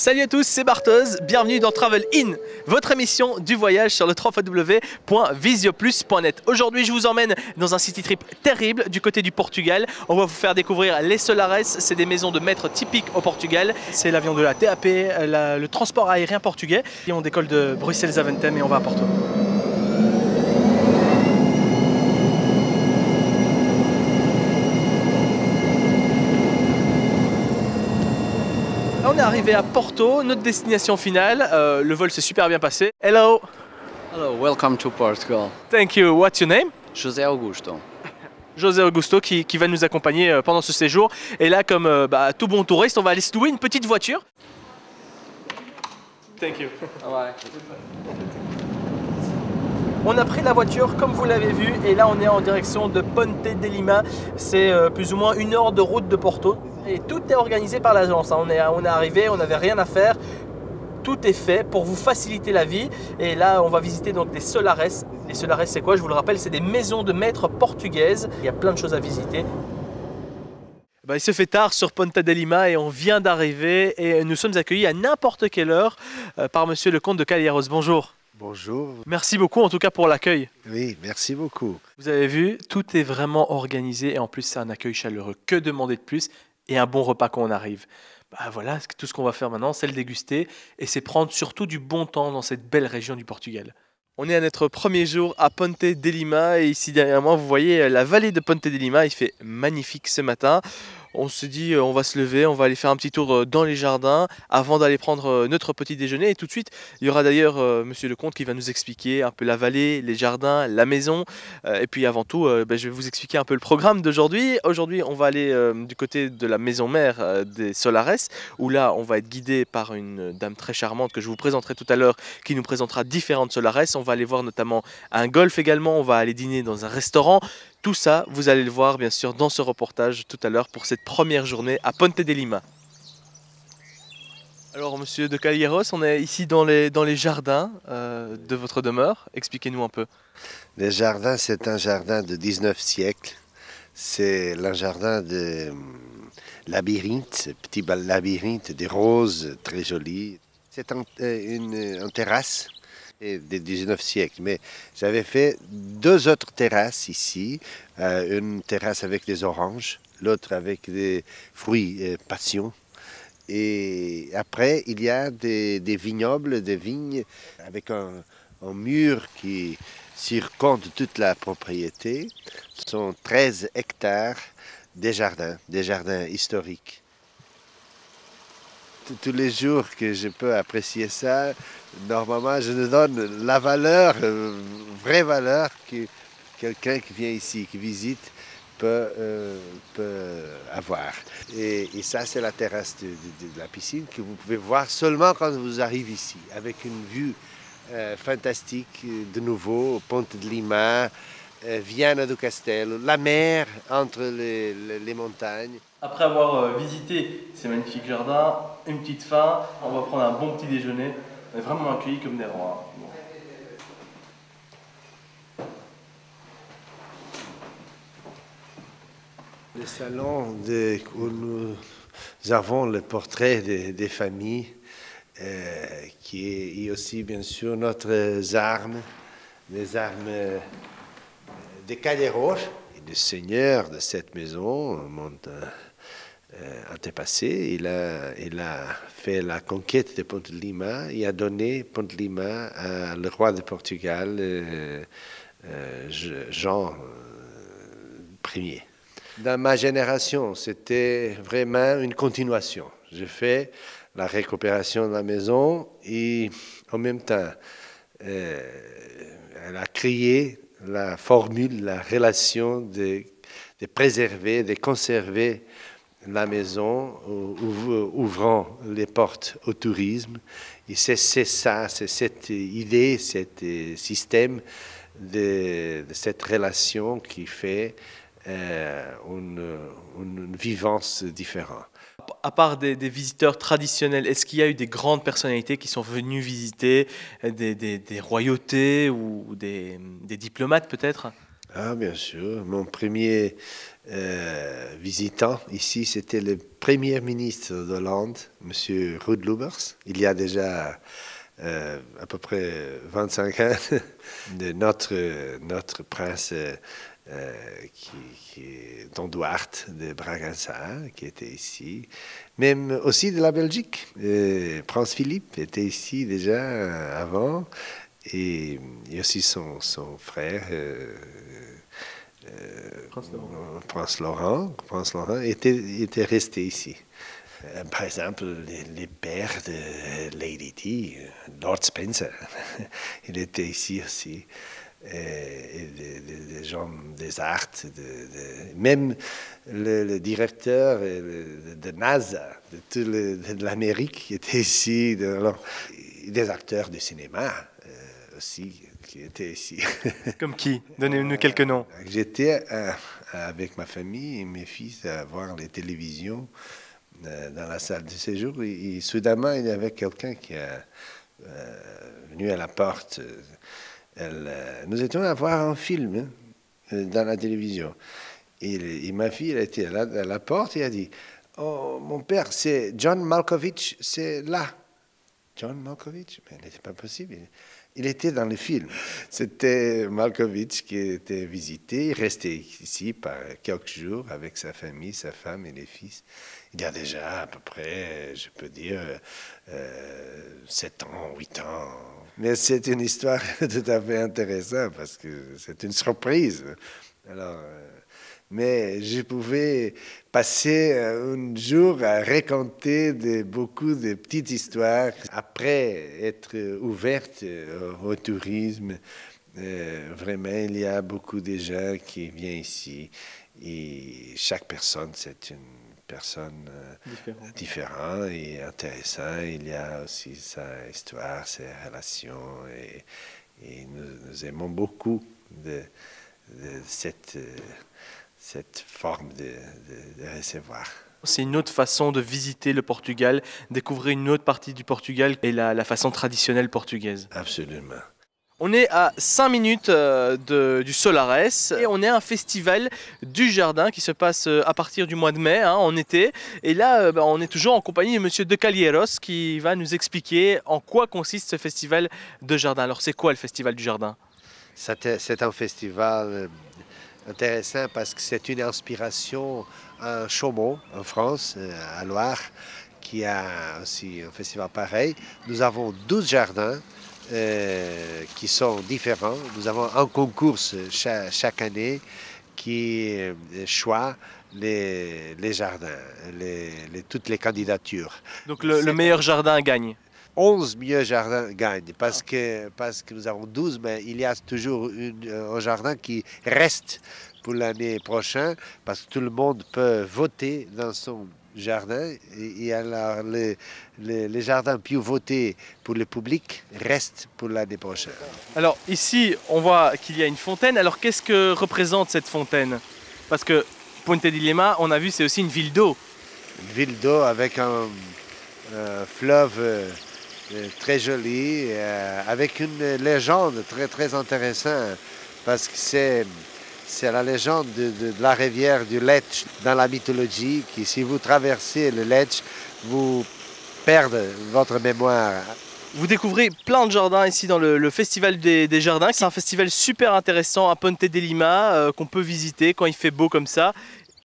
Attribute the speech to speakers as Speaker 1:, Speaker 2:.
Speaker 1: Salut à tous, c'est Barthez, bienvenue dans Travel In, votre émission du voyage sur le www.visioplus.net. Aujourd'hui, je vous emmène dans un city trip terrible du côté du Portugal. On va vous faire découvrir les Solares, c'est des maisons de maître typiques au Portugal. C'est l'avion de la TAP, le transport aérien portugais. Et on décolle de Bruxelles-Zaventem et on va à Porto. On est arrivé à Porto, notre destination finale. Le vol s'est super bien passé. Hello.
Speaker 2: Hello, welcome to Portugal.
Speaker 1: Thank you. What's your name?
Speaker 2: José Augusto.
Speaker 1: José Augusto qui va nous accompagner pendant ce séjour. Et là, comme tout bon touriste, on va aller se louer une petite voiture. Thank you.
Speaker 2: Bye.
Speaker 1: On a pris la voiture comme vous l'avez vu et là on est en direction de Ponte de Lima. C'est plus ou moins 1 heure de route de Porto. Et tout est organisé par l'agence. On est arrivé, on n'avait rien à faire. Tout est fait pour vous faciliter la vie. Et là on va visiter donc des Solares. Les Solares c'est quoi? Je vous le rappelle, c'est des maisons de maître portugaises. Il y a plein de choses à visiter. Il se fait tard sur Ponte de Lima et on vient d'arriver et nous sommes accueillis à n'importe quelle heure par monsieur le comte de Calheiros. Bonjour.
Speaker 3: Bonjour.
Speaker 1: Merci beaucoup en tout cas pour l'accueil.
Speaker 3: Oui, merci beaucoup.
Speaker 1: Vous avez vu, tout est vraiment organisé et en plus c'est un accueil chaleureux. Que demander de plus? Et un bon repas quand on arrive. Voilà, tout ce qu'on va faire maintenant, c'est le déguster et c'est prendre surtout du bon temps dans cette belle région du Portugal. On est à notre premier jour à Ponte de Lima et ici derrière moi vous voyez la vallée de Ponte de Lima. Il fait magnifique ce matin. On se dit on va se lever, on va aller faire un petit tour dans les jardins avant d'aller prendre notre petit déjeuner. Et tout de suite, il y aura d'ailleurs monsieur le comte qui va nous expliquer un peu la vallée, les jardins, la maison. Et puis avant tout, je vais vous expliquer un peu le programme d'aujourd'hui. Aujourd'hui, on va aller du côté de la maison mère des Solares, où là, on va être guidé par une dame très charmante que je vous présenterai tout à l'heure, qui nous présentera différentes Solares. On va aller voir notamment un golf également, on va aller dîner dans un restaurant. Tout ça, vous allez le voir bien sûr dans ce reportage tout à l'heure pour cette première journée à Ponte de Lima. Alors monsieur de Calheiros, on est ici dans les jardins de votre demeure. Expliquez-nous un peu.
Speaker 3: Le jardin, c'est un jardin du 19e siècle. C'est le jardin de labyrinthe, petit labyrinthe de roses très jolies. C'est une terrasse du 19e siècle, mais j'avais fait 2 autres terrasses ici, une terrasse avec des oranges, l'autre avec des fruits passion. Et après, il y a des vignobles, des vignes avec un mur qui circonde toute la propriété. Ce sont 13 hectares des jardins historiques. Tous les jours que je peux apprécier ça, normalement, je donne la valeur, vraie valeur que quelqu'un qui vient ici, qui visite, peut avoir. Et ça, c'est la terrasse de la piscine que vous pouvez voir seulement quand vous arrivez ici, avec une vue fantastique, de nouveau, Ponte de Lima, Viana do Castelo, la mer entre les montagnes.
Speaker 1: Après avoir visité ces magnifiques jardins, une petite faim, on va prendre un bon petit déjeuner. On est vraiment accueillis comme des rois.
Speaker 3: Le salon où nous avons le portrait des familles, qui est aussi bien sûr notre armes, les armes des Calheiros. Et le seigneur de cette maison, mon antépassé, il a fait la conquête de Ponte de Lima. Il a donné Ponte de Lima à le roi de Portugal, Jean Ier. Dans ma génération, c'était vraiment une continuation. J'ai fait la récupération de la maison et en même temps, elle a créé la formule, la relation de préserver, de conserver la maison, ouvrant les portes au tourisme. Et c'est ça, c'est cette idée, ce système de cette relation qui fait une vivance différente.
Speaker 1: À part des visiteurs traditionnels, est-ce qu'il y a eu des grandes personnalités qui sont venues visiter, des royautés ou des diplomates peut-être?
Speaker 3: Ah, bien sûr. Mon premier visitant ici, c'était le premier ministre d'Hollande, M. Ruud Lubbers. Il y a déjà à peu près 25 ans, de notre prince Don Duarte de Bragança, qui était ici. Même aussi de la Belgique. Prince Philippe était ici déjà avant. Et aussi son frère, Prince Laurent était resté ici. Par exemple, les pères de Lady Di, Lord Spencer, il était ici aussi. Et des gens des arts, même le directeur de NASA, de l'Amérique, qui était ici, des acteurs de cinéma aussi qui étaient ici.
Speaker 1: Comme qui? Donnez-nous quelques noms.
Speaker 3: J'étais avec ma famille et mes fils à voir les télévisions dans la salle de séjour et soudainement il y avait quelqu'un qui est venu à la porte. Nous étions à voir un film dans la télévision. Et ma fille, elle était là à la porte et a dit « Oh, mon père, c'est John Malkovich, c'est là. » John Malkovich? Mais ce n'était pas possible. Il était dans le film. C'était Malkovich qui était visité. Il restait ici par quelques jours avec sa famille, sa femme et les fils. Il y a déjà à peu près, je peux dire, 7 ans, 8 ans. Mais c'est une histoire tout à fait intéressante parce que c'est une surprise. Alors, mais je pouvais passer un jour à raconter beaucoup de petites histoires après être ouverte au tourisme. Vraiment, il y a beaucoup de gens qui viennent ici et chaque personne, c'est une personne différente et intéressante. Il y a aussi sa histoire, ses relations et nous aimons beaucoup de cette forme de recevoir.
Speaker 1: C'est une autre façon de visiter le Portugal, découvrir une autre partie du Portugal et la façon traditionnelle portugaise.
Speaker 3: Absolument.
Speaker 1: On est à 5 minutes du Solares et on est à un festival du jardin qui se passe à partir du mois de mai, en été. Et là, on est toujours en compagnie de Monsieur De Calieros qui va nous expliquer en quoi consiste ce festival de jardin. Alors c'est quoi le festival du jardin?
Speaker 3: C'est un festival intéressant parce que c'est une inspiration à Chaumont, en France, à Loire, qui a aussi un festival pareil. Nous avons 12 jardins qui sont différents. Nous avons un concours chaque année qui choisit les jardins, toutes les candidatures.
Speaker 1: Donc le meilleur jardin gagne.
Speaker 3: 11 meilleurs jardins gagnent parce que nous avons 12, mais il y a toujours un jardin qui reste pour l'année prochaine parce que tout le monde peut voter dans son jardin et alors les jardins plus votés pour le public restent pour l'année prochaine.
Speaker 1: Alors ici, on voit qu'il y a une fontaine. Alors qu'est-ce que représente cette fontaine? Parce que Ponte di Lema, on a vu, c'est aussi une ville d'eau.
Speaker 3: Une ville d'eau avec un fleuve très joli, avec une légende très, très intéressante, parce que c'est la légende de la rivière du Lech dans la mythologie, qui si vous traversez le Lech, vous perdez votre mémoire.
Speaker 1: Vous découvrez plein de jardins ici dans le Festival des Jardins. C'est un festival super intéressant à Ponte de Lima qu'on peut visiter quand il fait beau comme ça.